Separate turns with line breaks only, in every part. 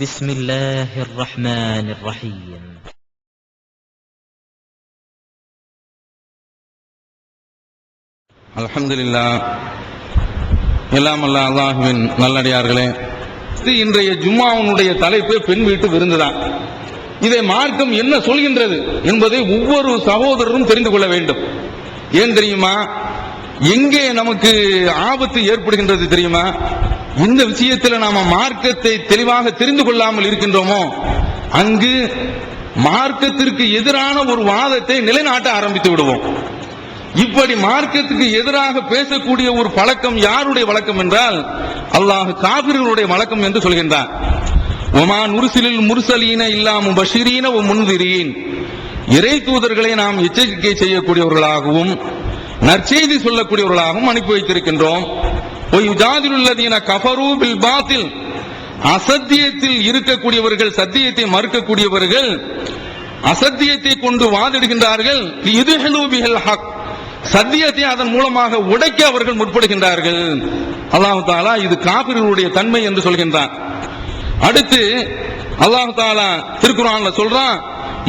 بسم الله الرحمن الرحيم.
அல்ஹம்துலில்லாஹ். எல்லாம் அல்ல அல்லாஹ்வின் நல்லடியார்களே, இன்றைய ஜும்மாவுடைய தலைப்பு பெண் வீட்டு விருந்துதான். இதை மார்க்கம் என்ன சொல்கின்றது என்பதை ஒவ்வொரு சகோதரரும் தெரிந்து கொள்ள வேண்டும். ஏன் தெரியுமா? எங்கே நமக்கு ஆபத்து ஏற்படுகின்றது தெரியுமா? இந்த விஷயத்தில் நாம மார்க்கத்தை தெளிவாக தெரிந்து கொள்ளாமல் இருக்கின்றோமோ, அங்கு மார்க்கத்திற்கு எதிரான ஒரு வாதத்தை நிலைநாட்ட ஆரம்பித்து விடுவோம். இப்படி மார்க்கத்துக்கு எதிராக பேசக்கூடிய ஒரு பழக்கம் யாருடைய வழக்கம் என்றால், அல்லாஹ் காபிர்களுடைய வழக்கம் என்று சொல்கின்றார். ஒமா நுர்சிலில் முர்சலீன இல்லா முபஷிரீன வ முன்திரீன், இறை தூதர்களை நாம் எச்சரிக்கை செய்யக்கூடியவர்களாகவும் நற்செய்தி சொல்லக்கூடியவர்களாகவும் அனுப்பி வைத்திருக்கின்றோம். ஒயுஜாதிலுல்லதீன கஃபரூ பில் பாத்தில், அசத்தியத்தில் இருக்கக்கூடியவர்கள், சத்தியத்தை மறுக்கக்கூடியவர்கள் அசத்தியத்தை கொண்டு வாதிடுகின்றார்கள். லியுத்ஹிலூ பிஹில் ஹக், சத்தியத்தை அதன் மூலமாக உடைக்க அவர்கள் முற்படுகின்றார்கள். அல்லாஹ் தஆலா இது காபிர்களுடைய தன்மை என்று சொல்கின்றான். அடுத்து அல்லாஹ் தஆலா திருக்குர்ஆன்ல சொல்றான்,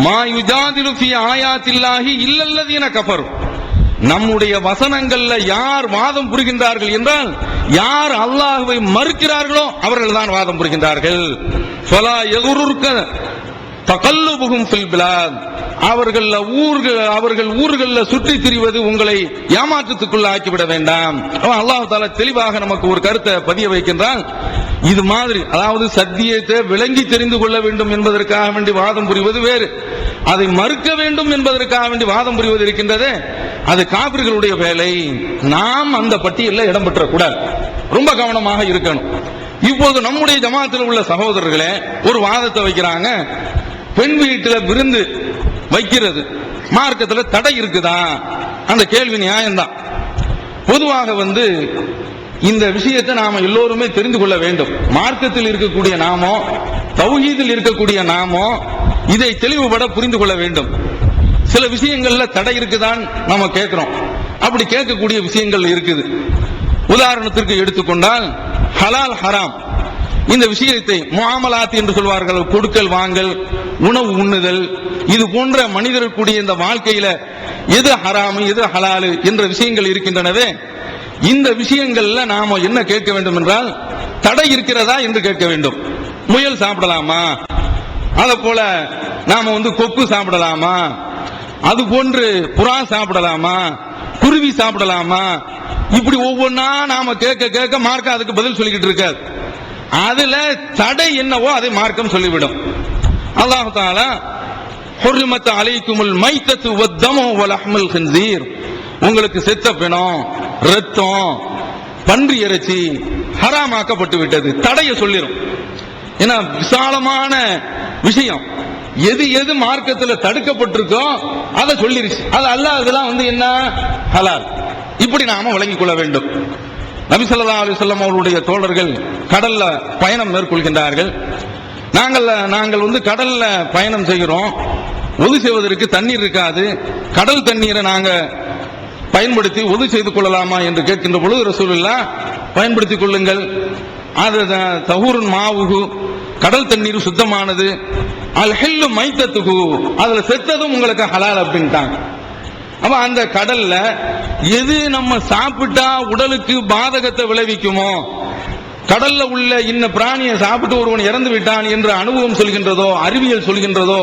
மா யுஜாதிலு ஃபீ ஆயாத்தில்லாஹி இல்லல்லதீன கஃபர், நம்முடைய வசனங்கள்ல யார் வாதம் புரிகின்றார்கள் என்றால், யார் அல்லாஹ்வை மறுக்கிறார்களோ அவர்கள் தான் வாதம் புரிகின்றார்கள். ஃபலா யகுருக்க தகல்லுபுஹும் ஃபில் பிலாத், அவர்கள் ஊர்கள்ல சுற்றி திரிவது உங்களை ஏமாற்றத்துக்குள்ள ஆக்கிவிட வேண்டாம். அல்லாஹ் தஆலா தெளிவாக நமக்கு ஒரு கருத்தை பதிய வைக்கின்றான். இது மாதிரி, அதாவது சத்தியத்தை விளங்கி தெரிந்து கொள்ள வேண்டும் என்பதற்காக வேண்டி வாதம் புரிவது வேறு, அதை மறுக்க வேண்டும் என்பதற்காக வேண்டி வாதம் புரிவது இருக்கின்றதே, அது காபிர்களுடைய வேலை. நாம் அந்த பட்டியலில் இடம் பெற்றக்கூடாது, ரொம்ப கவனமாக இருக்கணும். இப்போது நம்முடைய ஜமாத்தில் உள்ள சகோதரர்களே ஒரு வாதத்தை வைக்கிறாங்க, பெண் வீட்டில் விருந்து வைக்கிறது மார்க்கத்தில் தடை இருக்குதா? அந்த கேள்வி நியாயம்தான். பொதுவாக இந்த விஷயத்தை நாம எல்லோருமே தெரிந்து கொள்ள வேண்டும். மார்க்கத்தில் இருக்கக்கூடிய நாமோ, தௌஹீதில் இருக்கக்கூடிய நாமோ இதை தெளிவுபட புரிந்து கொள்ள வேண்டும். சில விஷயங்கள்ல தடை இருக்குதான் நாம கேட்கிறோம். அப்படி கேட்கக்கூடிய விஷயங்கள் இருக்குது. உதாரணத்திற்கு எடுத்துக்கொண்டால் ஹலால் ஹராம் இந்த விஷயத்தை முஆமலாத் என்று சொல்வார்கள். கொடுக்கல் வாங்கல், உணவு உண்ணுதல், இது போன்ற மனிதர்களுடைய இந்த வாழ்க்கையில எது ஹராமு எது ஹலாலு என்ற விஷயங்கள் இருக்கின்றனவே, இந்த விஷயங்கள்ல நாம என்ன கேட்க வேண்டும் என்றால், தடை இருக்கிறதா என்று கேட்க வேண்டும். முயல் சாப்பிடலாமா? அத போல நாம கொக்கு சாப்பிடலாமா? அது போன்று புறா சாப்பிடலாமா? குருவி சாப்பிடலாமா? இப்படி ஒவ்வொன்னா நாம கேட்க கேட்க மார்க்கம் அதுக்கு பதில் சொல்லிக்கிட்டு இருக்காது. அதுல தடை என்னவோ அதை மார்க்கம் சொல்லிவிடும். அல்லாஹ் தஆலா ஹுர்ரிமத் அலைக்குமுல் மைத்தத்து வத்தமு வலஹ்முல் கின்சீர், உங்களுக்கு செத்த பிணம், ரத்தம், பன்றி இறைச்சி ஹராமாக்கப்பட்டு விட்டது, தடைய சொல்லிரும். ஏன்னா விசாலமான விஷயம், எது எது மார்க்கத்தில் தடுக்கப்பட்டிருக்கோ அதை சொல்லிருச்சு. அது அல்லாஹ்லாம் என்ன ஹலால், இப்படி நாம வழங்கிக் கொள்ள வேண்டும். நபி ஸல்லல்லாஹு அலைஹி வஸல்லம் அவருடைய தோழர்கள் கடல்ல பயணம் மேற்கொள்கின்றார்கள். நாங்கள் கடல்ல பயணம் செய்கிறோம், ஒது செய்வதற்கு தண்ணீர் இருக்காது. கடல் தண்ணீரை நாங்க பயன்படுத்தி ஒது செய்து கொள்ளலாமா என்று கேட்கின்ற பொழுது ரசூலுல்லாஹ் பயன்படுத்திக் கொள்ளுங்கள், அது தஹூருன் மாவுகு, கடல் தண்ணீர் சுத்தமானது, அல் ஹில்லு மைத்தத்துகு, அதுல செத்ததும் உங்களுக்கு ஹலால் அப்படின்ட்டாங்க. அப்ப அந்த கடல்ல எது நம்ம சாப்பிட்டா உடலுக்கு பாதகத்தை விளைவிக்குமோ, கடல்ல உள்ள இன்ன பிராணியை சாப்பிட்டு ஒருவன் இறந்து விட்டான் என்று அனுபவம் சொல்கின்றதோ, அறிவியல் சொல்கின்றதோ,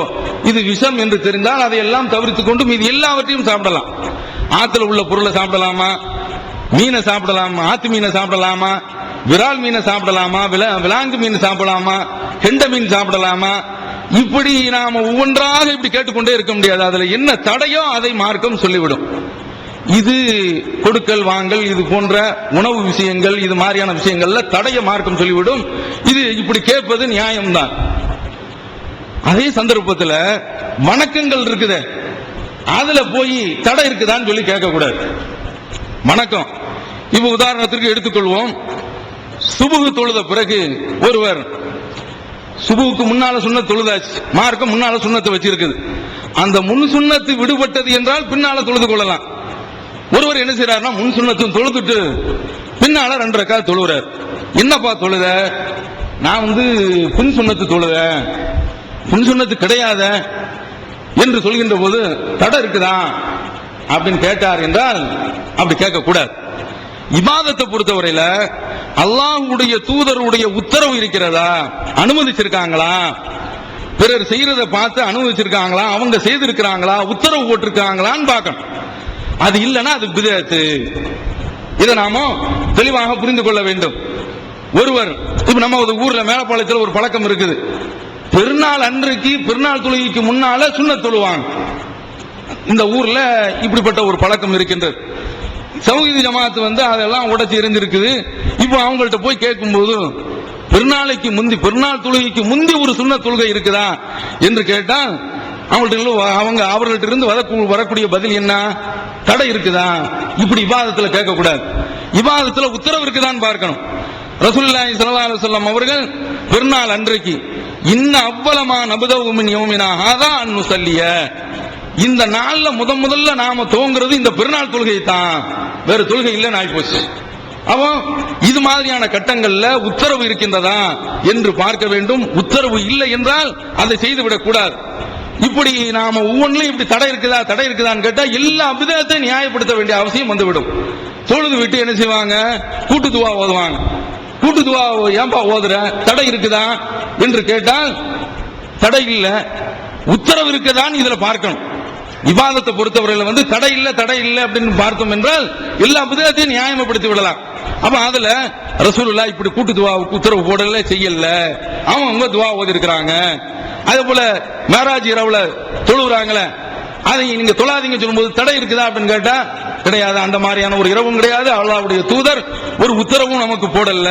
இது விஷம் என்று தெரிந்தால் அதையெல்லாம் தவிர்த்துக் கொண்டு மீது எல்லாவற்றையும் சாப்பிடலாம். ஆத்துல உள்ள பொருளை சாப்பிடலாமா? மீனை சாப்பிடலாமா? ஆத்து மீனை சாப்பிடலாமா? விரால் மீனை சாப்பிடலாமா? விலாங்கு மீன் சாப்பிடலாமா? கெண்ட மீன் சாப்பிடலாமா? இப்படி நாம ஒவ்வொன்றாக இப்படி கேட்டுக்கொண்டே இருக்க முடியாது. அதுல என்ன தடையோ அதை மார்க்கம் சொல்லிவிடும். இது கொடுக்கல் வாங்கல், இது போன்ற உணவு விஷயங்கள், இது மாதிரியான விஷயங்கள்ல தடைய மார்க்கம் சொல்லிவிடும். இது இப்படி கேட்பது நியாயம்தான். அதே சந்தர்ப்பத்தில் வணக்கங்கள் இருக்குது, அதுல போய் தடை இருக்குதான்னு சொல்லி கேட்க கூடாது. வணக்கம் இப்ப உதாரணத்திற்கு எடுத்துக்கொள்வோம். சுபுகு தொழுத பிறகு ஒருவர், சுபுவுக்கு முன்னால சுன்னத் தொழுதாச்சு, மார்க்கம் முன்னால சுன்னத்தை வச்சிருக்குது, அந்த முன் சுன்னத்து விடுபட்டது என்றால் பின்னால தொழுது கொள்ளலாம். ஒருவர் என்ன செய்யறாருன்னா, முன் சுன்னத்தும் தொழுதுட்டு பின்னால 2 ரக்காத் தொழுகிறார். என்னப்பா தொழுத? நான் பின் சுன்னத்து தொழுவேன், பின் சுன்னத்து கிடையாத என்று சொல்கின்ற போது தடை இருக்குதா அப்படின்னு கேட்டார் என்றால் அப்படி கேட்க கூடாது. இபாதத்தை பொறுத்தவரையில அல்லாஹ்வுடைய தூதருடைய உத்தரவு இருக்கிறதா, அனுமதிச்சிருக்காங்களா, பிறர் செய்யறதை பார்த்து அனுமதிச்சிருக்காங்களா, அவங்க செய்திருக்கிறாங்களா, உத்தரவு போட்டிருக்காங்களான்னு பார்க்கணும். அது இல்லைன்னா அது பிதஅத்து. இதை நாம தெளிவாக புரிந்து கொள்ள வேண்டும். ஒருவர் இப்ப நம்ம ஊர்ல மேலப்பாளையத்தில் ஒரு பழக்கம் இருக்குது, பெருநாள் அன்றைக்கு பெருநாள் தொழுகைக்கு முன்னால சுன்னத் தொழுவாங்க. இந்த ஊர்ல இப்படிப்பட்ட ஒரு பழக்கம் இருக்கின்றது. தௌஹீத் ஜமாத் அதெல்லாம் உடைச்சு எரிஞ்சிருக்குது. இப்போ அவங்கள்ட்ட போய் கேட்கும் போது பெருநாளைக்கு முந்தி, பெருநாள் தொழுகைக்கு முந்தி ஒரு சுன்னத் தொழுகை இருக்குதா என்று கேட்டால் அவர்கள்ட்ட இருந்து வரக்கூடிய பதில் என்ன? தடை இருக்குதா? இப்படி இபாதத்துல கேட்க கூடாது. இபாதத்துல உத்தரவு இருக்குதான்னு பார்க்கணும். ரசூலுல்லாஹி ஸல்லல்லாஹு அலைஹி வஸல்லம் அவர்கள் பெருநாள் அன்றைக்கு இன்ன அவ்வளமா நபதவு மின் யௌமினா ஹாதா அன் நுஸல்லிய, இந்த நாள்ல முதல்ல நாம துவங்குறது இந்த பெருநாள் தொழுகை தான், வேற தொழுகை இல்லைன்னு ஆயிப்போச்சு. அப்போ இது மாதிரியான கட்டங்கள்ல உத்தரவு இருக்கின்றதா என்று பார்க்க வேண்டும். உத்தரவு இல்லை என்றால் அதை செய்துவிடக் கூடாது. இப்படி நாம ஒவ்வொன்றிலும் இப்படி தடை இருக்குதான்னு கேட்டா எல்லா விதத்தையும் நியாயப்படுத்த வேண்டிய அவசியம் வந்துவிடும். தொழுது விட்டு என்ன செய்வாங்க? கூட்டு துவா ஓதுவாங்க. கூட்டு துவா ஏன்பா ஓதுற, தடை இருக்குதா என்று கேட்டால் தடை இல்ல, உத்தரவு இருக்குதான்னு இதுல பார்க்கணும். இபாதத்தை பொறுத்தவரையில் தடை இல்லை அப்படின்னு பார்த்தோம் என்றால் எல்லா விதத்தையும் நியாயப்படுத்தி விடலாம். அப்ப அதுல ரசூலுல்லாஹ் இப்படி கூட்டு துவாவுக்கு உத்தரவு போடல, செய்யல, அவங்க துவா ஓதி இருக்கிறாங்க. அதே போல மேராஜ் இரவுல தொழுகிறாங்களே, அதை நீங்க தொழாதீங்க சொல்லும்போது தடை இருக்குதா அப்படின்னு கேட்டா கிடையாது. அந்த மாதிரியான ஒரு இரவும் கிடையாது, அல்லாஹ்வுடைய தூதர் ஒரு உத்தரவும் நமக்கு போடல.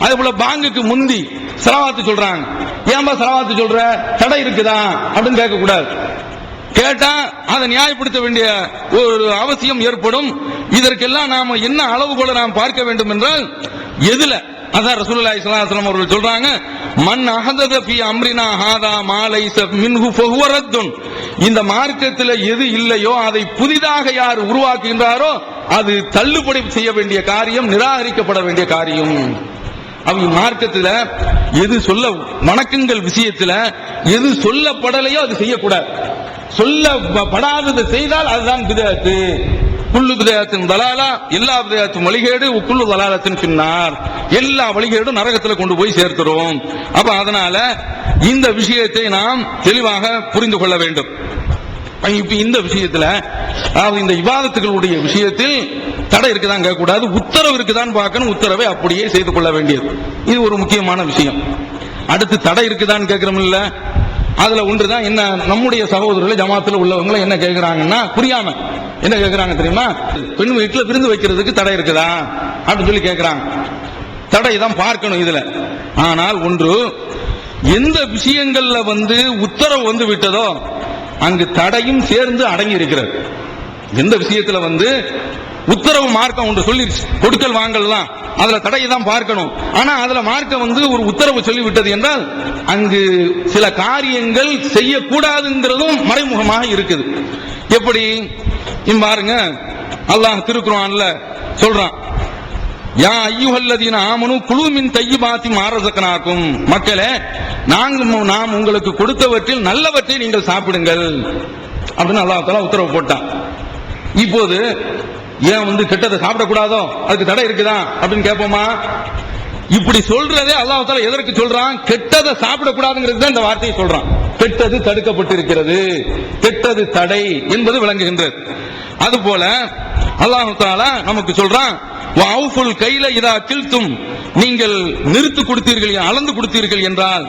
அதே போல பாங்குக்கு முந்தி ஸலவாத்து சொல்றாங்க, ஏன்பா ஸலவாத்து சொல்ற, தடை இருக்குதா அப்படின்னு கேட்க கூடாது. கேட்டா அதை நியாயப்படுத்த வேண்டிய ஒரு அவசியம் ஏற்படும். இதற்கெல்லாம் நாம என்ன அளவுகோலை நாம் பார்க்க வேண்டும் என்றால் எதுல, அதான் ரசூலுல்லாஹி ஸல்லல்லாஹு அலைஹி வஸல்லம் அவர்கள் சொல்றாங்க, மன் அஹதத ஃபீ அம்ரினா ஹாதா மா லைஸ மின்ஹு ஃபஹுவ ரத்துன், இந்த மார்க்கத்தில் எது இல்லையோ அதை புதிதாக யார் உருவாக்குகின்றாரோ அது தள்ளுபடி செய்ய வேண்டிய காரியம், நிராகரிக்கப்பட வேண்டிய காரியம். அவங்க மார்க்கத்தில் எது வணக்கங்கள் விஷயத்தில் எது சொல்லப்படலையோ அது செய்யக்கூடாது. சொல்லப்படாததை செய்தால் அதுதான் பிதஅத்து. குல்லு பிதஅத்தின் தலாலா, எல்லா பிதஅத்தும் வழிகேடு, குல்லு தலாலத்தின் பின்னார், எல்லா வழிகேடும் நரகத்தில் கொண்டு போய் சேர்க்கிறோம். அப்ப அதனால இந்த விஷயத்தை நாம் தெளிவாக புரிந்து கொள்ள வேண்டும். இப்ப இந்த விஷயத்துல, அதாவது இந்த இபாதத்துகளுடைய விஷயத்தில் தடை இருக்குதான் கேட்கக்கூடாது, உத்தரவு இருக்குதான் பார்க்கணும். உத்தரவை அப்படியே செய்து கொள்ள வேண்டியது, இது ஒரு முக்கியமான விஷயம். அடுத்து தடை இருக்குதான்னு கேட்கிறோம் இல்ல, அதுல ஒன்றுதான் என்ன, நம்முடைய சகோதரர்கள் ஜமாத்துல உள்ளவங்க என்ன கேட்கிறாங்கன்னா, புரியாம என்ன கேட்கிறாங்க தெரியுமா, பெண் வீட்டுல விருந்து வைக்கிறதுக்கு தடை இருக்குதா அப்படின்னு சொல்லி கேட்கிறாங்க. தடை தான் பார்க்கணும் இதுல. ஆனால் ஒன்று, எந்த விஷயங்கள்ல உத்தரவு விட்டதோ அங்கு தடையும் சேர்ந்து அடங்கி இருக்கிறது. எந்த விஷயத்துல உத்தரவு மார்க்கம் ஒன்று சொல்லிருச்சு, கொடுக்கல் வாங்கலாம், அதுல தடையை தான் பார்க்கணும். ஆனா அதுல மார்க்கம் ஒரு உத்தரவு சொல்லிவிட்டது என்றால் அங்கு சில காரியங்கள் செய்யக்கூடாதுங்கிறதும் மறைமுகமாக இருக்குது. எப்படி பாருங்க, அல்லாஹ் திருக்குர்ஆன்ல சொல்றான், யா அய்யுஹல்லதீன ஆமனு குலு மின் தய்யிபாத்தி மா ரஸக்னாக்கும், மக்களே நாம் உங்களுக்கு கொடுத்தவற்றில் நல்லவற்றை நீங்கள் சாப்பிடுங்கள் அப்படின்னு அல்லாஹ் தஆலா உத்தரவு போட்டான். இப்போது ஏன் கெட்டதை சாப்பிடக்கூடாதோ அதுக்கு தடை இருக்குதா அப்படின்னு கேட்போமா? இப்படி சொல்றதே அல்லாஹ் தஆலா எதற்கு சொல்றான்? கெட்டதை சாப்பிடக்கூடாதுங்கிறது தான் இந்த வார்த்தையை சொல்றான். கெட்டது தடுக்கப்பட்டிருக்கிறது, கெட்டது தடை என்பது விளங்குகின்றது. அதுபோல அல்லாஹ் தஆலா நமக்கு சொல்றான், வஅஃபுல் கைல இதா கில்தும், நீங்கள் நிறுத்து கொடுத்தீர்கள், அளந்து கொடுத்தீர்கள் என்றால்,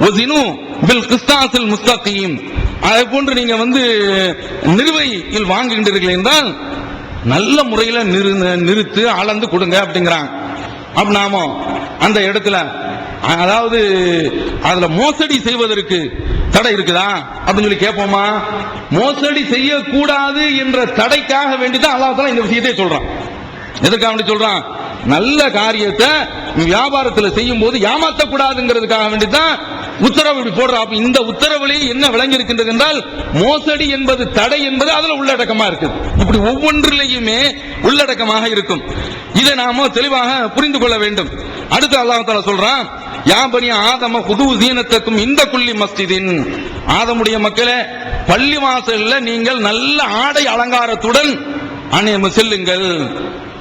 வஸினு பில் கிஸ்தாஸில் முஸ்தகீம், அதை போன்று நீங்க நிறுவையில் வாங்குகின்றீர்கள் என்றால் நல்ல முறையில் நிறுத்து, அளந்து கொடுங்க அப்படிங்கிறாங்க. அப்ப நாம அந்த இடத்துல, அதாவது அதுல மோசடி செய்வதற்கு தடை இருக்குதா அப்படின்னு சொல்லி கேட்போமா? மோசடி செய்யக்கூடாது என்ற தடைக்காக வேண்டிதான் அல்லாஹ் தஆலா இந்த விஷயத்தை சொல்றான். எதற்காக வேண்டி சொல்றான்? நல்ல காரியத்தை வியாபாரத்தில் செய்யும் போது ஏமாற்றக்கூடாதுங்கிறதுக்காக வேண்டிதான் உத்தரவு இப்படி போடுற. அப்ப இந்த உத்தரவுலேயே என்ன விளங்கி இருக்கின்றது என்றால், மோசடி என்பது தடை என்பது அதுல உள்ளடக்கமா இருக்குது. இப்படி ஒவ்வொன்றிலேயுமே உள்ளடக்கமாக இருக்கும். இதை நாம தெளிவாக புரிந்து கொள்ள வேண்டும். அடுத்து அல்லாஹ் தஆலா சொல்றான், யா பனி ஆதம குது சீனத்துக்கும் இந்த குள்ளி மஸ்ஜிதின், ஆதமுடைய மக்களே பள்ளிவாசல்ல நீங்கள் நல்ல ஆடை அலங்காரத்துடன் செல்லுங்கள்.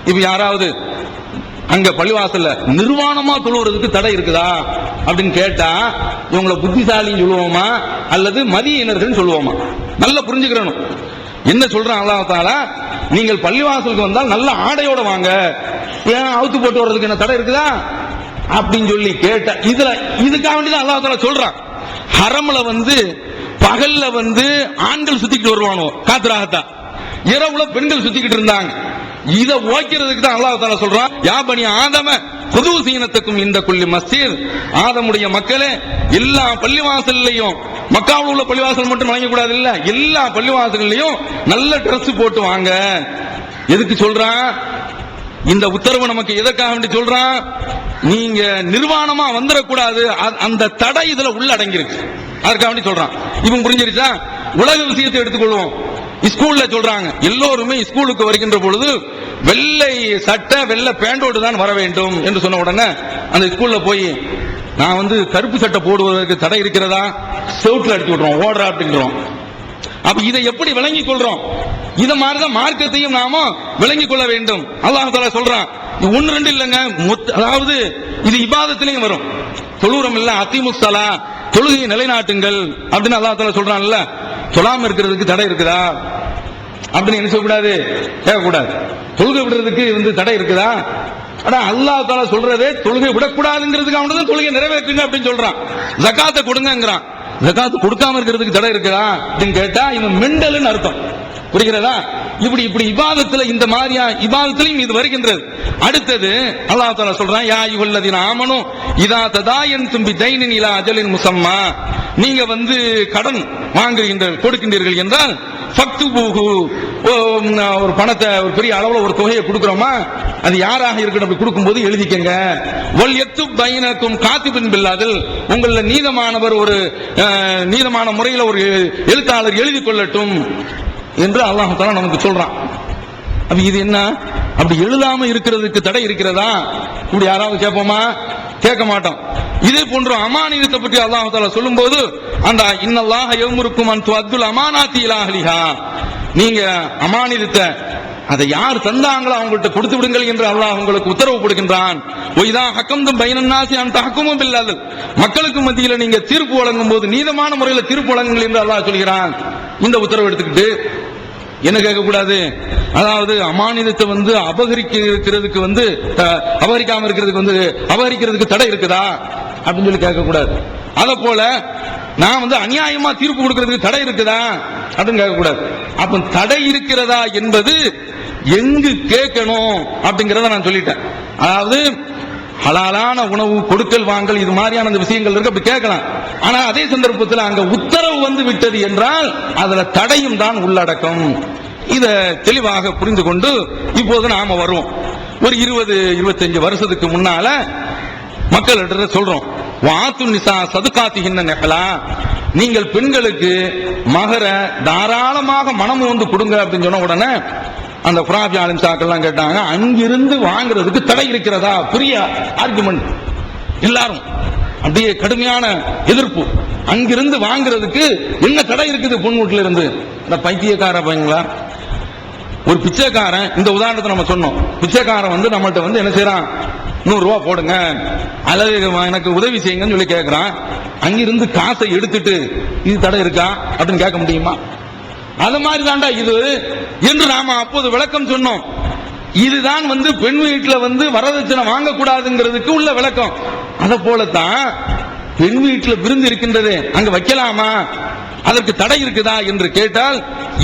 இப்ப யாராவது அங்க பள்ளிவாசல்ல நிர்வாணமா தொழுவதற்கு தடை இருக்குதா அப்படின்னு கேட்டா இவங்களை புத்திசாலின்னு சொல்லுவோமா அல்லது மதியினர்கள் சொல்லுவோமா? நல்லா புரிஞ்சுக்கிறணும். என்ன சொல்றான் அல்லாஹ் தஆலா, நீங்கள் பள்ளிவாசலுக்கு வந்தால் நல்ல ஆடையோட வாங்க, ஏன் அவுத்து போட்டு வர்றதுக்கு என்ன தடை இருக்குதா அப்படின்னு சொல்லி கேட்டா இதுக்காக வேண்டிதான் அல்லாஹ் தஆலா சொல்றான். ஹரம்ல பகல்ல ஆண்கள் சுத்திக்கிட்டு வருவானோ காத்துராகத்தான், இரவுல பெண்கள் சுத்திக்கிட்டு இருந்தாங்க. இத ஓக்கிறதுக்கு தான் அல்லாஹ் தஆலா சொல்றான், யா பனி ஆதம குது சீனத்துக்கும் இந்த குள்ளி மஸ்ஜித், ஆதமுடைய மக்களே எல்லா பள்ளிவாசல்லையும், மக்காவில் உள்ள பள்ளிவாசல் மட்டும் வழங்கக்கூடாது இல்ல, எல்லா பள்ளிவாசல்லையும் நல்ல Dress போட்டு வாங்க. எதுக்கு சொல்றான் இந்த உத்தரவு? நமக்கு எதற்காக வேண்டி சொல்றான்? நீங்க நிர்வாணமா வந்துடக்கூடாது, அந்த தடை இதுல உள்ள அடங்கியிருக்கு, அதற்காக வேண்டி சொல்றான். இவன் புரிஞ்சிருச்சா? உலக விஷயத்தை எடுத்துக்கொள்வோம். ஸ்கூல்ல சொல்றாங்க எல்லோருமே ஸ்கூலுக்கு வருகின்ற பொழுது வெள்ளை சட்டை வெள்ளை பேண்டோடு தான் வர வேண்டும் என்று சொன்ன உடனே அந்த ஸ்கூல்ல போய் நான் கருப்பு சட்டை போடுவதற்கு தடை இருக்கிறதா, செவுட்ல அடிச்சு விடுறோம், ஓடுறா அப்படின்றோம். அப்ப இதை எப்படி விளங்கிக் கொள்றோம்? இத மாதிரிதான் மார்க்கத்தையும் நாம விளங்கிக் கொள்ள வேண்டும். அல்லாஹ் தஆலா சொல்றான், ஒன்னு ரெண்டு இல்லைங்க, அதாவது இது இபாதத்திலையும் வரும். தொழுகிறோம் இல்ல, அத்திமுஸ்ஸலா, தொழுகையை நிலைநாட்டுங்கள் அப்படின்னு அல்லாஹ் தஆலா சொல்றான்ல. சொல்லாம இருக்கிறதுக்கு தடை இருக்குதா அப்படின்னு என்ன சொல்லக்கூடாது, கேட்கக்கூடாது. தொழுகை விடுறதுக்கு தடை இருக்குதா? ஆனா அல்லாஹ் தஆலா சொல்றதே தொழுகை விடக்கூடாதுங்கிறதுக்கு அவனதான் தொழுகை நிறைவேற்றுங்க அப்படின்னு சொல்றான். ஜகாத்தை கொடுங்கங்கிறான். ஜகாத்து கொடுக்காம இருக்கிறதுக்கு தடை இருக்குதா அப்படின்னு கேட்டா இவன் மெண்டல்னு அர்த்தம். புரிகிறதா? இப்படி இபாதத்துல இந்த மாதிரியா இபாதத்திலையும் இது வருகின்றது. அடுத்தது அல்லாஹ் தஆலா சொல்றான், யா அய்யுஹல்லதீன ஆமனு இதா ததாயன்தும் பிதைனின் இலா அஜலின் முஸம்மா, நீங்க கடன் கொடுக்கின்றீர்கள் என்றால் ஃபக்துபூஹு, ஒரு பணத்தை ஒரு பெரிய அளவுல ஒரு தொகையை கொடுக்கிறோமா, அது யாராக இருக்கணும் அப்படி கொடுக்கும்போது எழுதிக்கங்க. வல் யக்துப் பைனக்கும் காத்திபின் பில்லாதில், உங்கள நீதமானவர் ஒரு நீதமான முறையில் ஒரு எழுத்தாளர் எழுதி கொள்ளட்டும் என்று அல்லாஹ் தஆலா நமக்கு சொல்றான். அப்ப இது என்ன, அப்படி எழுதாம இருக்கிறதுக்கு தடை இருக்கிறதா? இப்படி யாராவது கேட்போமா? கேட்க மாட்டோம். இதே போன்ற அமானிதத்தை பற்றி அல்லாஹ் தஆலா சொல்லும்போது அந்த இன்னல்லாஹ யஅமுருக்கும் அன் துஅத்துல் அமானாத்தி இலா அஹ்லிஹா, நீங்க அமானிதத்தை அதை யார் தந்தாங்களோ அவங்கள்ட்ட கொடுத்து விடுங்கள் என்று அல்லாஹ் உங்களுக்கு உத்தரவு கொடுக்கின்றான். ஒய்தா ஹக்கம்தும் பைனன் நாஸி அன் தஹ்குமு பில் அத்ல், மக்களுக்கு மத்தியில் நீங்க தீர்ப்பு வழங்கும் போது நீதமான முறையில் தீர்ப்பு வழங்குங்கள் என்று அல்லாஹ் சொல்கிறான். இந்த உத்தரவு எடுத்துக்கிட்டு என்ன கேட்கக்கூடாது, அதாவது அமானிதத்தை அபகரிக்கிறதுக்கு அபகரிக்காம இருக்கிறதுக்கு அபகரிக்கிறதுக்கு தடை இருக்குதா அப்படின்னு சொல்லி கேட்கக்கூடாது. அத போல நான் அநியாயமா தீர்ப்பு கொடுக்கிறதுக்கு தடை இருக்குதா அப்படின்னு கேட்கக்கூடாது. அப்ப தடை இருக்கிறதா என்பது எங்கு கேட்கணும் அப்படிங்கறத நான் சொல்லிட்டேன். அதாவது ஹலாலான உணவு கொடுக்கல் வாங்கல் இது மாதிரியான விஷயங்கள் இருக்கு, அப்படி கேட்கலாம். ஆனா அதே சந்தர்ப்பத்தில் அங்க உத்தரவு விட்டது என்றால் அதுல தடையும் தான் உள்ளடக்கம். இத தெளிவாக புரிந்து கொண்டு இப்போது நாம வருவோம். ஒரு 20-25 வருஷத்துக்கு முன்னால மக்களிட சொல்றோம், வாத்து நிசா சதுகாத்திகின்ன நெகலா, நீங்கள் பெண்களுக்கு மகர தாராளமாக மனம் கொடுங்க அப்படின்னு சொன்ன உடனே அந்த குராபி ஆலிம் சாக்கெல்லாம் கேட்டாங்க, அங்கிருந்து வாங்குறதுக்கு தடை இருக்கிறதா? பெரிய ஆர்குமெண்ட், எல்லாரும் அப்படியே கடுமையான எதிர்ப்பு. அங்கிருந்து வாங்குறதுக்கு என்ன தடை இருக்குது? பொன் வீட்டுல இருந்து இந்த பைத்தியக்கார பையங்களா, ஒரு பிச்சைக்காரன், இந்த உதாரணத்தை நம்ம சொன்னோம், பிச்சைக்காரன் நம்மள்ட்ட என்ன செய்யறான், 100 ரூபாய் போடுங்க அல்லது எனக்கு உதவி செய்யுங்கன்னு சொல்லி கேட்கிறான். அங்கிருந்து காசை எடுத்துட்டு இது தடை இருக்கா அப்படின்னு கேட்க முடியுமா? அது மாதிரி தாண்டா இது என்று நாம அப்போது விளக்கம் சொன்னோம். இதுதான் பெண் வீட்டுல வரதட்சணை வாங்கக்கூடாதுங்கிறதுக்கு உள்ள விளக்கம். அத போலத்தான் பெண் வீட்டுல விருந்து இருக்கின்றது, அங்க வைக்கலாமா, அதற்கு தடை இருக்குதா என்று கேட்டால்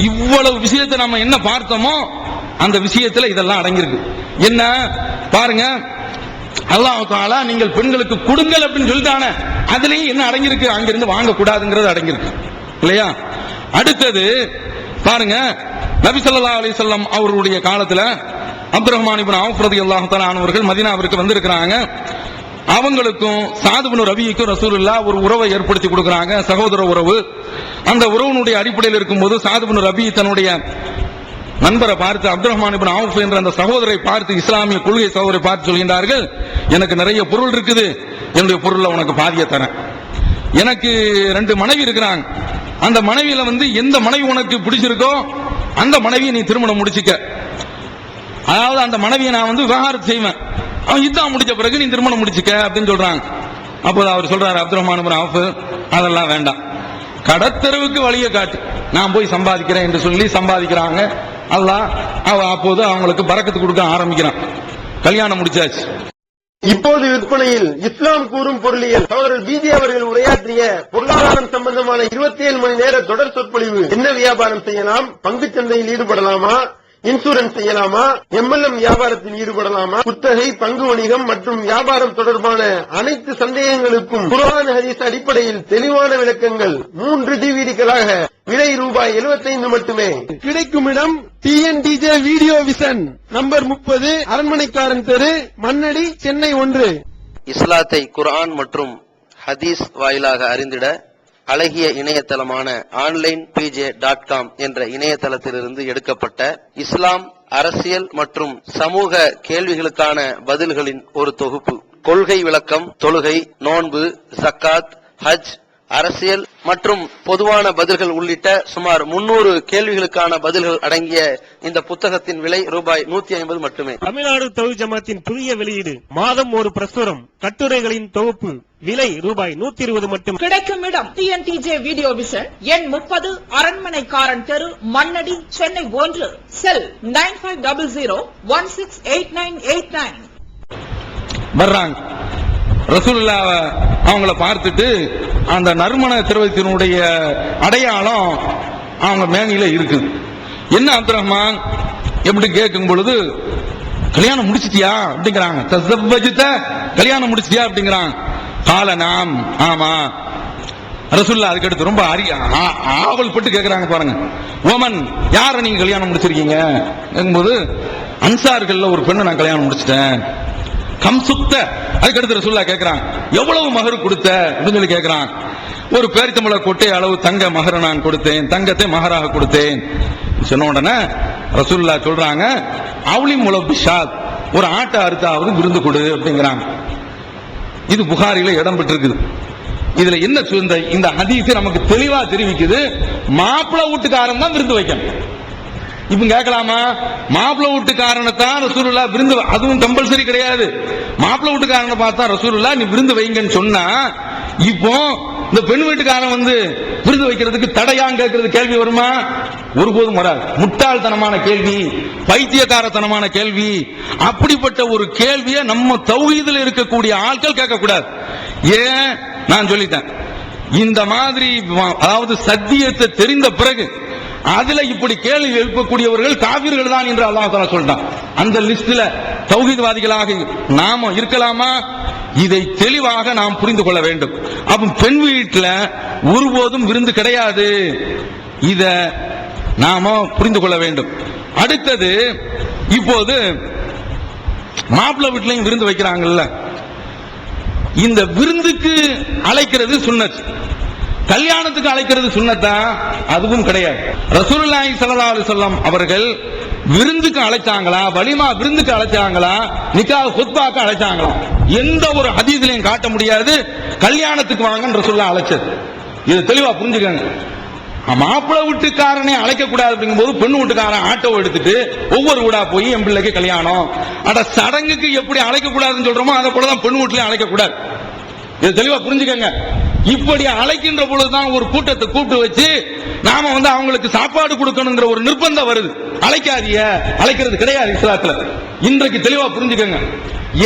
இவ்வளவு விஷயத்தை நம்ம என்ன பார்த்தோமோ அந்த விஷயத்துல இதெல்லாம் அடங்கியிருக்கு. என்ன பாருங்க, அல்லாஹ் தஆலா நீங்கள் பெண்களுக்கு கொடுங்கள் அப்படின்னு சொல்லிட்டானே, அதுலயும் என்ன அடங்கியிருக்கு, அங்கிருந்து வாங்க கூடாதுங்கிறது அடங்கியிருக்கு இல்லையா? அடுத்தது பாருங்க, நபி ஸல்லல்லாஹு அலைஹி வஸல்லம் அவருடைய காலத்துல அப்துர் ரஹ்மான் இப்னு அவ்ஃப் ரலியல்லாஹு தஆலா அன்ஹு மதீனாவிற்கு வந்திருக்கிறாங்க. அவங்களுக்கும் சாத் இப்னு ரபீக்கும் ரசூலுல்லாஹ் ஒரு உறவை ஏற்படுத்தி கொடுக்கறாங்க, சகோதர உறவு. அந்த உறவினுடைய அடிப்படையில் இருக்கும்போது சாத் இப்னு ரபீ தன்னுடைய நண்பரை பார்த்து, அப்துல் ரஹ்மான் இப்னு அவுஃப் என்ற அந்த சகோதரை பார்த்து, இஸ்லாமிய கொள்கை சகோதரை பார்த்து சொல்கின்றார்கள், எனக்கு நிறைய பொருள் இருக்குது, என்னுடைய பொருள்ல உனக்கு பாதிய தரேன். எனக்கு 2 மனைவி இருக்கிறாங்க, அந்த மனைவியில எந்த மனைவி உனக்கு பிடிச்சிருக்கோ அந்த மனைவியை நீ திருமணம் முடிச்சுக்க. அதாவது அந்த மனைவியை நான் விவாகரத்து செய்வேன், அவன் யுத்தம் முடிச்ச பிறகு நீ திருமணம் முடிச்சுக்க அப்படின்னு சொல்றாங்க. அப்போது அவர் சொல்றாரு, அப்துல் ரஹ்மான் இப்னு அவுஃப், அதெல்லாம் வேண்டாம், கடத்தெருவுக்கு வழியை காட்டு, நான் போய் சம்பாதிக்கிறேன் என்று சொல்லி சம்பாதிக்கிறாங்க. அல்லாஹ் அப்போது அவங்களுக்கு பரக்கத்து கொடுக்க ஆரம்பிக்கிறான். கல்யாணம் முடிச்சாச்சு.
இப்போது விற்பனையில் இஸ்லாம் கூறும் பொருளியல் சகோதரர் பிஜே அவர்கள் உரையாற்றிய பொருளாதாரம் சம்பந்தமான 27 மணி நேர தொடர் சொற்பொழிவு. என்ன வியாபாரம் செய்யலாம், பங்குச் சந்தையில் ஈடுபடலாமா, இன்சூரன்ஸ் செய்யலாமா, MLM வியாபாரத்தில் ஈடுபடலாமா, குத்தகை, பங்கு வணிகம் மற்றும் வியாபாரம் தொடர்பான அனைத்து சந்தேகங்களுக்கும் குர்ஆன் ஹதீஸ் அடிப்படையில் தெளிவான விளக்கங்கள் 3 டிவிடிகளாக விலை ரூபாய் 75 மட்டுமே. கிடைக்கும் இடம் TNDJ வீடியோ விஷன், நம்பர் 30, அரண்மனைக்காரன் தெரு, மண்ணடி, சென்னை 1.
இஸ்லாத்தை குர்ஆன் மற்றும் ஹதீஸ் வாயிலாக அறிந்திட அழகிய இணையதளமான onlinepj.com என்ற இணையதளத்திலிருந்து எடுக்கப்பட்ட இஸ்லாம், அரசியல் மற்றும் சமூக கேள்விகளுக்கான பதில்களின் ஒரு தொகுப்பு. கொள்கை விளக்கம், தொழுகை, நோன்பு, ஜக்காத், ஹஜ், அரசியல் மற்றும் பொதுவான பதில்கள் உள்ளிட்ட சுமார் 300 கேள்விகளுக்கான பதில்கள் அடங்கிய இந்த புத்தகத்தின் விலை ரூபாய் 150 மட்டுமே.
தமிழ்நாடு தௌஹீத் ஜமாத்தின் புதிய வெளியீடு, மாதம் ஒரு பிரசுரம், கட்டுரைகளின் தொகுப்பு, விலை ரூபாய் 120 மட்டும்.
கிடைக்கும் இடம் TNTJ வீடியோ விஷன், எண் 30, அரண்மனைக்காரன் தெரு, மண்ணடி, சென்னை 1. செல் 9500168989.
வர்றாங்க. ரசூலுல்லாஹ் அவங்கள பார்த்துட்டு அந்த நறுமண திரவியத்தினுடைய அடையாளம் அவங்க மேனியில இருக்குது. என்ன அப்துல் ரஹ்மான் எப்படி கேட்கும் பொழுது, கல்யாணம் முடிச்சிட்டியா அப்படிங்கிறாங்க. தஸவ்வஜ்த, கல்யாணம் முடிச்சிட்டியா அப்படிங்கிறாங்க. கால நாம், ஆமா. ரசூலுல்லாஹ் அதுக்கு அடுத்து ரொம்ப ஆவல் பட்டு கேட்கிறாங்க பாருங்க. ஓமன், யார நீங்க கல்யாணம் முடிச்சிருக்கீங்க என்பது, அன்சார்கள்ல ஒரு பெண்ணை நான் கல்யாணம் முடிச்சிட்டேன். கம் சுத்த, அதுக்கு அடுத்து ரசூலுல்லாஹ் கேட்கிறாங்க, எவ்வளவு மகர் கொடுத்த அப்படின்னு சொல்லி கேட்கிறான். ஒரு பேரித்தம்பள கொட்டை அளவு தங்க மகரை நான் கொடுத்தேன், தங்கத்தை மகராக கொடுத்தேன் சொன்ன உடனே ரசூலுல்லாஹ் சொல்றாங்க, அவுலி முலபிஷாத், ஒரு ஆட்டை அறுத்தாவது விருந்து கொடு அப்படிங்கிறாங்க. இது புகாரில இடம் பெற்றிருக்குது. இதுல என்ன இந்த ஹதீஸ் நமக்கு தெளிவா தெரிவிக்குது, மாப்பிள்ளை வீட்டுக்காரன் தான் விருந்து வைக்கணும். இப்ப கேட்கலாமா, மாப்பிள்ளை வீட்டுக்காரனைத்தான் ரசூலுல்லாஹ் விருந்து, அதுவும் கம்பல்சரி கிடையாது. மாப்பிள்ளை வீட்டுக்காரனை பார்த்தா ரசூலுல்லாஹ் நீ விருந்து வைங்கன்னு சொன்னா, இப்போ இந்த பெண் வீட்டுக்காரன் விருந்து வைக்கிறதுக்கு தடையான்னு கேட்கறது கேள்வி வருமா? ஒருபோதும் வராது. முட்டாள்தனமான கேள்வி, பைத்தியக்காரத்தனமான கேள்வி. அப்படிப்பட்ட ஒரு கேள்வியை நம்ம தௌஹீதுல இருக்கக்கூடிய ஆட்கள் கேட்கக்கூடாது. ஏன் நான் சொல்லிட்டேன், இந்த மாதிரி அதாவது சத்தியத்தை தெரிந்த பிறகு அதுல இப்படி கேள்வி எழுப்பக்கூடியவர்கள் காபிர்கள் தான் என்று அல்லாஹ் தஆலா சொல்றான். அந்த லிஸ்ட்ல தௌஹீத்வாதிகளாக நாம இருக்கலாமா? இதை தெளிவாக நாம் புரிந்து கொள்ள வேண்டும். அப்ப பெண் வீட்டுல ஒருபோதும் விருந்து கிடையாது, இத நாம புரிந்து கொள்ள வேண்டும். அடுத்தது, இப்போது மாப்பிள்ளை வீட்லயும் விருந்து வைக்கிறாங்கல்ல, இந்த விருந்துக்கு அழைக்கிறது சுன்னத், கல்யாணத்துக்கு அழைக்கிறது சுன்னத்தா? அதுவும் கிடையாது. ரசூலுல்லாஹி ஸல்லல்லாஹு அலைஹி வஸல்லம் அவர்கள் விருந்துக்கு அழைச்சாங்களா, வலிமா விருந்துக்கு அழைச்சாங்களா, நிக்காஹ் குத்பாக்கு அழைச்சாங்களா? எந்த ஒரு ஹதீஸ்லயும் காட்ட முடியாது கல்யாணத்துக்கு வாங்கன்னு ரசூலுல்லாஹ் அழைச்சது. இது தெளிவா புரிஞ்சுக்கங்க. மாப்பிள்ளை வீட்டுக்காரனே அழைக்க கூடாது அப்படிங்கும்போது பெண்ணு வீட்டுக்காரன் ஆட்டோ எடுத்துட்டு ஒவ்வொரு வீடா போய் என் பிள்ளைக்கு கல்யாணம், அட சடங்குக்கு எப்படி அழைக்க கூடாதுன்னு சொல்றோமோ அதை போலதான் பெண்ணு வீட்டுலயும் அழைக்க கூடாது. இது தெளிவா புரிஞ்சுக்கங்க. இப்படி அழைக்கின்ற பொழுதுதான் ஒரு கூட்டத்தை கூப்பிட்டு வச்சு நாம அவங்களுக்கு சாப்பாடு கொடுக்கணுங்கிற ஒரு நிர்பந்தம் வருது. அழைக்காதீங்க, அழைக்கிறது கிடையாது இஸ்லாத்துல. இன்றைக்கு தெளிவா புரிஞ்சுக்கங்க.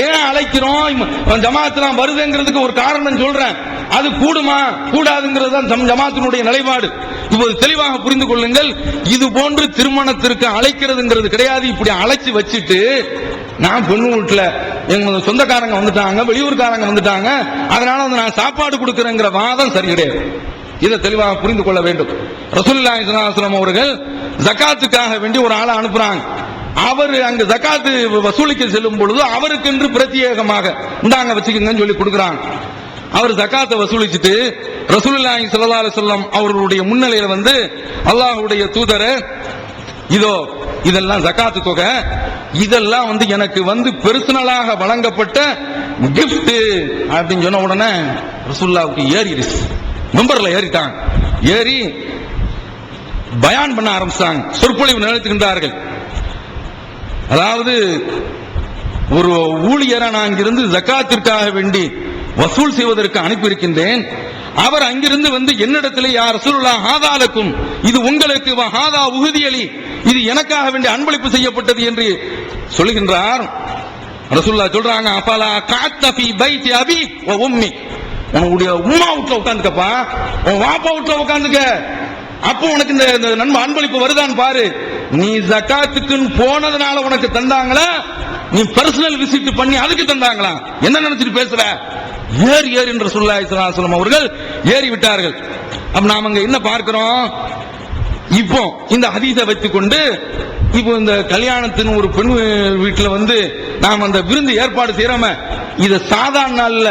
ஏன் அழைக்கிறோம், ஜமாத்லாம் வருதுங்கிறதுக்கு ஒரு காரணம் சொல்றேன். அது கூடுமா கூடாதுங்கிறது தான் ஜமாத்தினுடைய நிலைப்பாடு. இப்போது தெளிவாக புரிந்து கொள்ளுங்கள். இது போன்று திருமணத்திற்கு அழைக்கிறதுங்கிறது கிடையாது. இப்படி அழைச்சு வச்சுட்டு நான் பெண்ணு வீட்டுல எங்க சொந்தக்காரங்க வந்துட்டாங்க, வெளியூர்காரங்க வந்துட்டாங்க, அதனால நான் சாப்பாடு கொடுக்கிறேங்கிற வாதம் சரி கிடையாது. இதை தெளிவாக புரிந்து கொள்ள வேண்டும். ரசூலுல்லாஹி ஸல்லல்லாஹு அலைஹி வஸல்லம் அவர்கள் ஜகாத்துக்காக வேண்டி ஒரு ஆளை அனுப்புறாங்க. அவர் அங்கு ஜகாத்து வசூலிக்க செல்லும் பொழுது அவருக்கு என்று பிரத்யேகமாக இந்தாங்க வச்சுக்கங்கன்னு சொல்லி கொடுக்குறாங்க. அவர் ஜகாத்தை வசூலிச்சுட்டு ரசூலுல்லாஹி ஸல்லல்லாஹு அலைஹி வஸல்லம் அவர்களுடைய முன்னிலையில அல்லாஹ்வுடைய தூதரே, இதோ இதெல்லாம் ஜகாத்து தொகை, இதெல்லாம் வந்து எனக்கு வந்து பெர்சனலாக வழங்கப்பட்ட கிஃப்ட் அப்படின்னு சொன்ன உடனே ரசூலுல்லாஹ்வுக்கு ஏறிடுச்சு, மெம்பர்ல ஏறிட்டாங்க. ஏறி பயான் பண்ண ஆரம்பிச்சாங்க, சொற்பொழிவு நிகழ்த்துகின்றார்கள். அதாவது ஒரு ஊழியரை நான் இங்கிருந்து ஜகாத்திற்காக வேண்டி வசூல் செய்வதற்கு அனுப்பியிருக்கின்றேன். அவர் அங்கிருந்து வந்து என்னிடத்திலே யா ரசூலுல்லாஹ் ஹாதாலக்கும், இது உங்களுக்கு, ஹாதா உஹதியலி, இது எனக்காக வேண்டி அன்பளிப்பு செய்யப்பட்டது என்று சொல்லுகின்றார். ரசூலுல்லாஹ் சொல்றாங்க, அஃபலா காத்த ஃபீ பைத்தி அபி வ உம்மி, உன்னுடைய உம்மா வீட்ல உட்கார்ந்துக்கப்பா, உன் வாப்பா வீட்ல உட்கார்ந்துக்க, அப்போ உனக்கு இந்த நன்மை அன்பளிப்பு வருதான்னு பாரு. நீ ஜகாத்துக்குன்னு போனதுனால உனக்கு தந்தாங்களா, நீ பர்சனல் விசிட் பண்ணி அதுக்கு தந்தாங்களா, என்ன நினைச்சிட்டு பேசுற? ஏறி என்று ரசூலுல்லாஹி ஸல்லல்லாஹு அலைஹி வஸல்லம் அவர்கள் ஏறி விட்டார்கள். அப்ப நாம அங்க என்ன பார்க்கிறோம்? இப்போ இந்த ஹதீஸை வைத்துக்கொண்டு இப்போ இந்த கல்யாணத்தின் ஒரு பெண் வீட்டுல வந்து நாம் அந்த விருந்து ஏற்பாடு செய்யறோமே, இத சாதாரண நாள்ல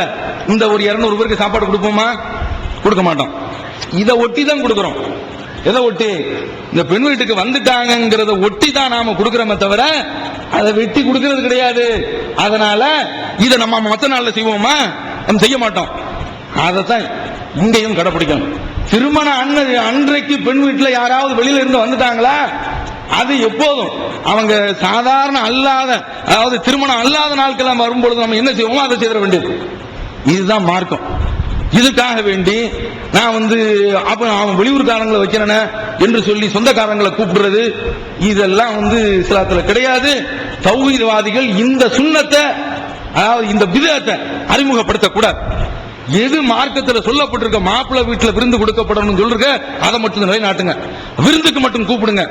இந்த ஒரு 200 பேருக்கு சாப்பாடு கொடுப்போமா? கொடுக்க மாட்டோம். இதை ஒட்டி தான் கொடுக்கிறோம். எதை ஒட்டி? இந்த பெண் வீட்டுக்கு வந்துட்டாங்கிறத ஒட்டி தான் நாம கொடுக்கிறோமே தவிர அதை வெட்டி கொடுக்கிறது கிடையாது. அதனால இதை நம்ம மற்ற நாள்ல செய்வோமா? நம்ம செய்ய மாட்டோம். அதைத்தான் இங்கேயும் கடைபிடிக்கணும். திருமண அன்றைக்கு பெண் வீட்டுல யாராவது வெளியில இருந்து வந்துட்டாங்களா, அது எப்போதும் அவங்க சாதாரண அல்லாத, அதாவது திருமணம் அல்லாத நாட்கள் வரும்பொழுது நம்ம என்ன செய்வோமோ அதை செய்ய வேண்டியது. இதுதான் மார்க்கம். இதுக்காக வேண்டி நான் வந்து அப்ப அவன் வெளியூர்காரங்களை வைக்கிறேன என்று சொல்லி சொந்தக்காரங்களை கூப்பிடுறது, இதெல்லாம் வந்து இஸ்லாத்துல கிடையாது. தௌஹீத்வாதிகள் இந்த சுன்னத்தை, அதாவது இந்த பிதஅத்தை அறிமுகப்படுத்தக்கூடாது. எது மார்க்கத்தில் சொல்லப்பட்டிருக்க, மாப்பிள்ளை வீட்டில் விருந்து கொடுக்கப்படணும் சொல்லுங்க, அதை மட்டும் நிலைநாட்டுங்க, விருந்துக்கு மட்டும் கூப்பிடுங்க.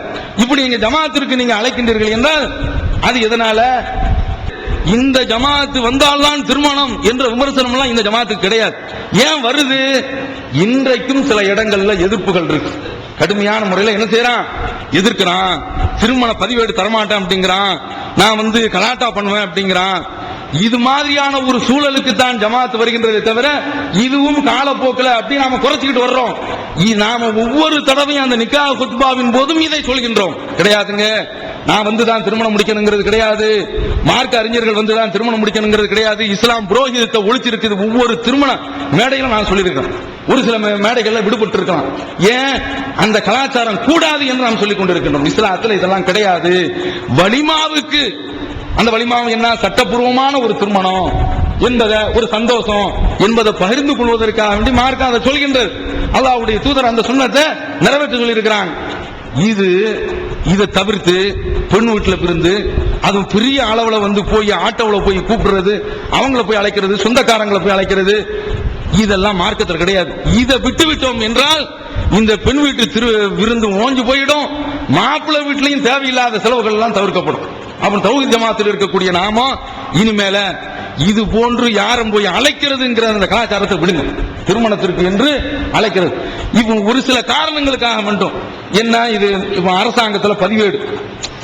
இப்படி நீங்க ஜமாத்திற்கு நீங்க அழைக்கின்றீர்கள் என்றால் அது எதனால? இந்த ஜமாத்து வந்தால்தான் திருமணம் என்ற விமர்சனம் எல்லாம் இந்த ஜமாத்துக்கு கிடையாது. ஏன் வருது? இன்றைக்கும் சில இடங்கள்ல எதிர்ப்புகள் இருக்கு. கடுமையான முறையில் என்ன செய்யறான்? எதிர்க்கிறான். திருமண பதிவேடு தரமாட்டேன் அப்படிங்கிறான், நான் வந்து கலாட்டா பண்ணுவேன் அப்படிங்கிறான். இது மாதிரியான ஒரு சூழலுக்கு தான் ஜமாத் வருகின்றதை தவிர இதுவும் காலப்போக்கில் அப்படி நாம குறைச்சிக்கிட்டு வர்றோம். நாம ஒவ்வொரு தடவையும் அந்த நிக்காஹ் குத்பாவின் போதும் இதை சொல்கின்றோம். கிடையாதுங்க, நான் வந்துதான் திருமணம் முடிக்கணுங்கிறது கிடையாது. மார்க்க அறிஞர்கள் வந்துதான் திருமணம் முடிக்கணுங்கிறது கிடையாது. இஸ்லாம் புரோகிதத்தை ஒழிச்சிருக்குது. ஒவ்வொரு திருமண மேடையிலும் நான் சொல்லியிருக்கேன். ஒரு சில மேடைகள்ல விடுபட்டு இருக்கலாம். ஏன்? அந்த கலாச்சாரம் கூடாது என்று நாம் சொல்லிக் கொண்டிருக்கின்றோம். இஸ்லாத்துல இதெல்லாம் கிடையாது. வலிமாவுக்கு, அந்த வலிமாவு என்ன? சட்டப்பூர்வமான ஒரு திருமணம் என்பதை, ஒரு சந்தோஷம் என்பதை பகிர்ந்து கொள்வதற்காக வேண்டி மார்க்கம் அதை சொல்கின்றது. அல்லாஹ்வுடைய தூதர் அந்த சுன்னத்தை நிறைவேற்ற சொல்லியிருக்கிறாங்க. இதை தவிர்த்து பெண் வீட்டுல இருந்து அதுவும் பெரிய அளவுல வந்து போய் ஆட்டோவில் போய் கூப்பிடுறது, அவங்கள போய் அழைக்கிறது, சொந்தக்காரங்களை போய் அழைக்கிறது, இதெல்லாம் மார்க்கத்தில் கிடையாது. இதை விட்டு விட்டோம் என்றால் இந்த பெண் வீட்டு விருந்து ஓஞ்சு போயிடும். மாப்பிள்ளை வீட்டிலையும் தேவையில்லாத செலவுகள் எல்லாம் தவிர்க்கப்படும். அப்புறம் தௌஹீத் ஜமாத்தில் இருக்கக்கூடிய நாம இனிமேல இது போன்று யாரும் போய் அழைக்கிறதுங்கிற அந்த கலாச்சாரத்தை விடுங்க. திருமணத்திற்கு என்று அழைக்கிறது இப்போ ஒரு சில காரணங்களுக்காக மட்டும் என்ன, இது இப்போ அரசாங்கத்தில் பதிவேடு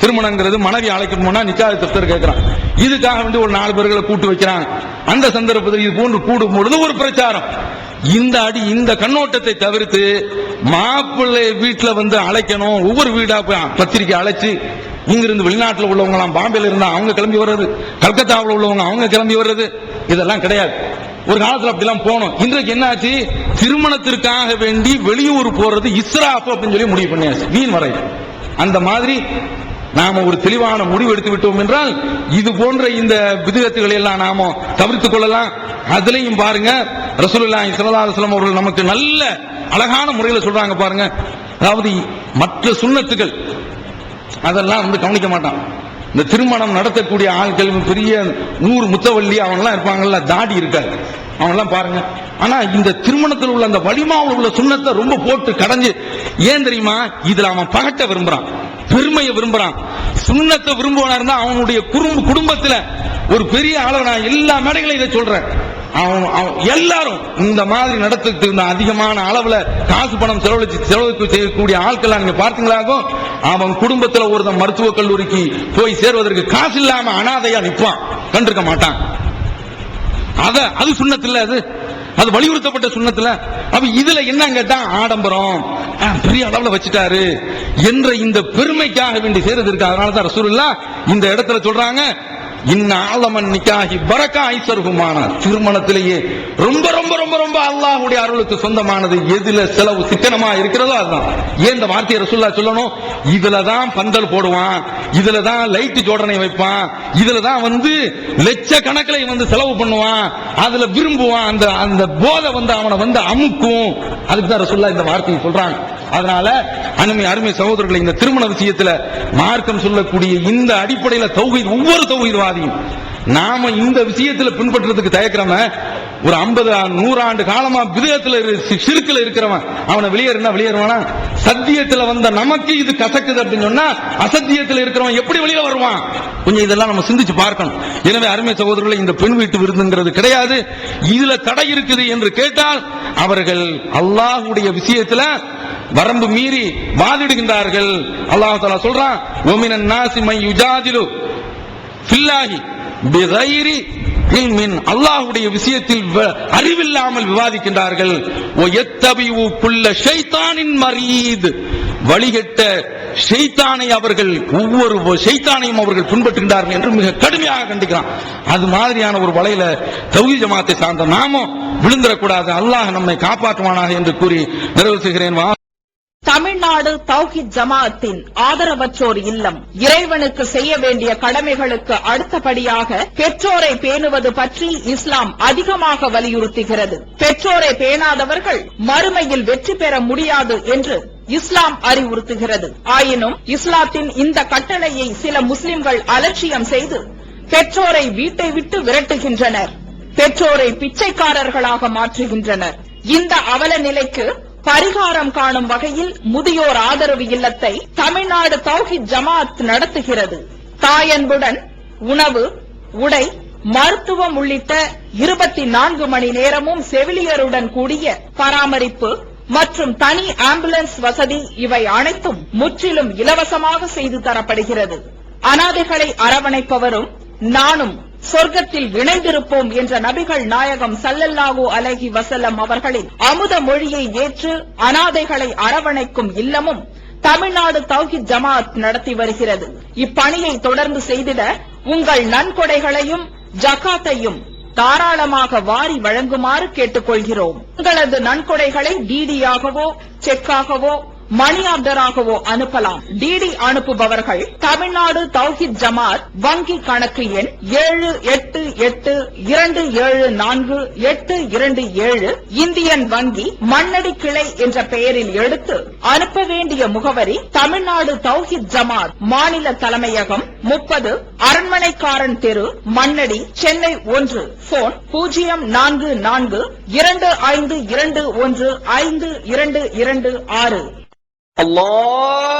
திருமணங்கிறது மனைவி அழைக்கணும்னா நிக்காஹ் தஃப்தர் கேட்கிறான். இதுக்காக வேண்டி ஒரு 4 பேர்களை கூட்டு வைக்கிறாங்க. அந்த சந்தர்ப்பத்தில் இது போன்று கூடும் பொழுது ஒரு பிரச்சாரம். இந்த கண்ணோட்டத்தை தவிர்த்து மாப்பிள்ளை வீட்டுல வந்து அழைக்கணும், ஒவ்வொரு வீடா போய் பத்திரிக்கை அழைச்சு, இங்கிருந்து வெளிநாட்டில் உள்ளவங்க பாம்பேல இருந்தா அவங்க கிளம்பி வர்றது, கல்கத்தாவில் உள்ளவங்க அவங்க கிளம்பி வர்றது, இதெல்லாம் கிடையாது. ஒரு காலத்தில் அப்படிலாம் போனோம். இன்றைக்கு என்ன ஆச்சு? திருமணத்திற்காக வேண்டி வெளியூர் போறது இஸ்ராஃப் அப்படின்னு சொல்லி முடிவு பண்ணியாச்சு, வீண் வரை. அந்த மாதிரி நாம ஒரு தெளிவான முடிவு எடுத்து விட்டோம் என்றால் இது போன்ற இந்த பிதுஅத்துகளை எல்லாம் நாம தவிர்த்துக் கொள்ளலாம். அதுலயும் பாருங்க, ரசூலுல்லாஹி ஸல்லல்லாஹு அலைஹி வஸல்லம் அவர்கள் நமக்கு நல்ல அழகான முறையில் சொல்றாங்க பாருங்க. அதாவது மற்ற சுன்னத்துகள் அதெல்லாம் வந்து கவனிக்க மாட்டான். இந்த திருமணம் நடத்தக்கூடிய ஆட்கள் பெரிய ஊர் முத்தவள்ளி அவன்லாம் இருப்பாங்கல்ல, தாடி இருக்காது அவன்லாம் பாருங்க. ஆனா இந்த திருமணத்தில் உள்ள அந்த வலிமாவில் உள்ள சுன்னத்தை ரொம்ப போட்டு கடைஞ்சு, ஏன் தெரியுமா? இதுல அவன் பகட்ட விரும்புறான், பெருமையை விரும்புறான். சுன்னத்தை விரும்புவனா இருந்தா அவனுடைய குடும்பத்துல ஒரு பெரிய அளவு, நான் எல்லா மேடைகளையும் இதை சொல்றேன், எல்லாரும் இந்த மாதிரி நடத்திட்டு இருந்த அதிகமான அளவுல காசு பணம் செலவழித்து செய்யக்கூடிய ஆட்கள் நீங்க பார்த்தீங்களாகும். அவன் குடும்பத்தில் ஒரு மருத்துவக் கல்லூரிக்கு போய் சேர்வதற்கு காசு இல்லாம அனாதையா நிற்பான், கண்டிருக்க மாட்டான். அது சுன்னத்துல, அது வலியுறுத்தப்பட்ட சுன்னத்துல. அப்ப இதுல என்ன கேட்டா ஆடம்பரம் பெரிய அளவுல வச்சுட்டாரு, என்ற இந்த பெருமைக்காக வேண்டி செய்யறதற்கு. அதனாலதான் ரசூலுல்லாஹ் இந்த இடத்துல சொல்றாங்க, திருமணத்திலேயே ரொம்ப ரொம்ப ரொம்ப ரொம்ப அல்லாஹ்வுடைய அருளுக்கு சொந்தமானது எதுல செலவு சிக்கனமா இருக்கிறதோ அதுதான். ஏன் இந்த வார்த்தையை ரசூலுல்லாஹ் சொல்லணும்? இதுலதான் பந்தல் போடுவான், இதுலதான் லைட் ஜோடனை வைப்பான், இதுலதான் லட்சக்கணக்கில் செலவு பண்ணுவான், அதுல விரும்புவான், அந்த அந்த போதை அவனை அமுக்கும். அதுக்கு தான் ரசூலுல்லாஹ் இந்த வார்த்தையை சொல்றாங்க. அதனால அருமை சகோதரர்களை, இந்த திருமண விஷயத்துல மார்க்கம் சொல்லக்கூடிய இந்த அடிப்படையில தௌஹீத், ஒவ்வொரு தௌஹீத்வாதியும் நாம இந்த விஷயத்துல பின்பற்றதுக்கு தயக்கிறவன், ஒரு 50-100 ஆண்டு காலமா பிதத்துல ஷிர்க்ல இருக்கிறவன் அவனை வெளியேறுவானா? சத்தியத்துல வந்த நமக்கு இது கசக்குது அப்படின்னு சொன்னா அசத்தியத்துல இருக்கிறவன் எப்படி வெளியில வருவான்? கொஞ்சம் இதெல்லாம் நம்ம சிந்திச்சு பார்க்கணும். எனவே அருமை சகோதரர்களை, இந்த பெண் வீட்டு விருந்துங்கிறது கிடையாது. இதுல தடை இருக்குது என்று கேட்டால் அவர்கள் அல்லாஹ்வுடைய விஷயத்துல வரம்பு மீறி வாதிடுகின்றார்கள். அல்லாஹ் தஆலா சொல்றான், வமினன் நாஸி மை யுஜாதிலு ஃபில்லாஹி பிகைரி இல்மின், அல்லாஹ்வுடைய விஷயத்தில் அறிவில்லாமல் விவாதிக்கின்றார்கள். வயத்தபிஉ குல்ல ஷைத்தானின் மரீத், வழிகட்ட ஷைத்தானை அவர்கள் ஒவ்வொரு ஷைத்தானையும் அவர்கள் பின்பற்றுகின்றார்கள் என்று மிக கடுமையாக கண்டிக்கிறான். அது மாதிரியான ஒரு வலையில தௌஹீத் ஜமாத்தை சார்ந்த நாமும் விழுந்துடக்கூடாது. அல்லாஹ் நம்மை காப்பாற்றுவானாக என்று கூறி நிறைவு செய்கிறேன்.
தமிழ்நாடு தௌஹீத் ஜமாஅத்தின் ஆதரவற்றோர் இல்லம் இறைவனுக்கு செய்ய வேண்டிய கடமைகளுக்கு அடுத்தபடியாக பெற்றோரை பேணுவது பற்றி இஸ்லாம் அதிகமாக வலியுறுத்துகிறது. பெற்றோரை பேணாதவர்கள் மறுமையில் வெற்றி பெற முடியாது என்று இஸ்லாம் அறிவுறுத்துகிறது. ஆயினும் இஸ்லாத்தின் இந்த கட்டளையை சில முஸ்லிம்கள் அலட்சியம் செய்து பெற்றோரை வீட்டை விட்டு விரட்டுகின்றனர், பெற்றோரை பிச்சைக்காரர்களாக மாற்றுகின்றனர். இந்த அவல நிலைக்கு பரிகாரம் காணும் வகையில் முதியோர் ஆதரவு இல்லத்தை தமிழ்நாடு தௌஹீத் ஜமாஅத் நடத்துகிறது. தாயன்புடன் உணவு, உடை, மருத்துவம் உள்ளிட்ட 24 மணி நேரமும் செவிலியருடன் கூடிய பராமரிப்பு மற்றும் தனி ஆம்புலன்ஸ் வசதி, இவை அனைத்தும் முற்றிலும் இலவசமாக செய்து தரப்படுகிறது. அனாதைகளை அரவணைப்பவரும் நானும் சொர்க்கத்தில் இணைந்திருப்போம் என்ற நபிகள் நாயகம் ஸல்லல்லாஹு அலைஹி வஸல்லம் அவர்களின் அமுத மொழியை ஏற்று அனாதைகளை அரவணைக்கும் இல்லமும் தமிழ்நாடு தௌஹீத் ஜமாஅத் நடத்தி வருகிறது. இப்பணியை தொடர்ந்து செய்திட உங்கள் நன்கொடைகளையும் ஜகாத்தையும் தாராளமாக வாரி வழங்குமாறு கேட்டுக் கொள்கிறோம். உங்களது நன்கொடைகளை டிடியாகவோ செக்காகவோ மணி ஆர்டராகவோ அனுப்பலாம். டிடி அனுப்புபவர்கள் தமிழ்நாடு தௌஹீத் ஜமாஅத் வங்கி கணக்கு எண் 7882748827 இந்தியன் வங்கி மண்ணடி கிளை என்ற பெயரில் எடுத்து அனுப்ப வேண்டிய முகவரி தமிழ்நாடு தௌஹீத் ஜமாஅத் மாநில தலைமையகம் 30 அரண்மனைக்காரன் தெரு, மண்ணடி, சென்னை 1. போன் 044252152226.
Allah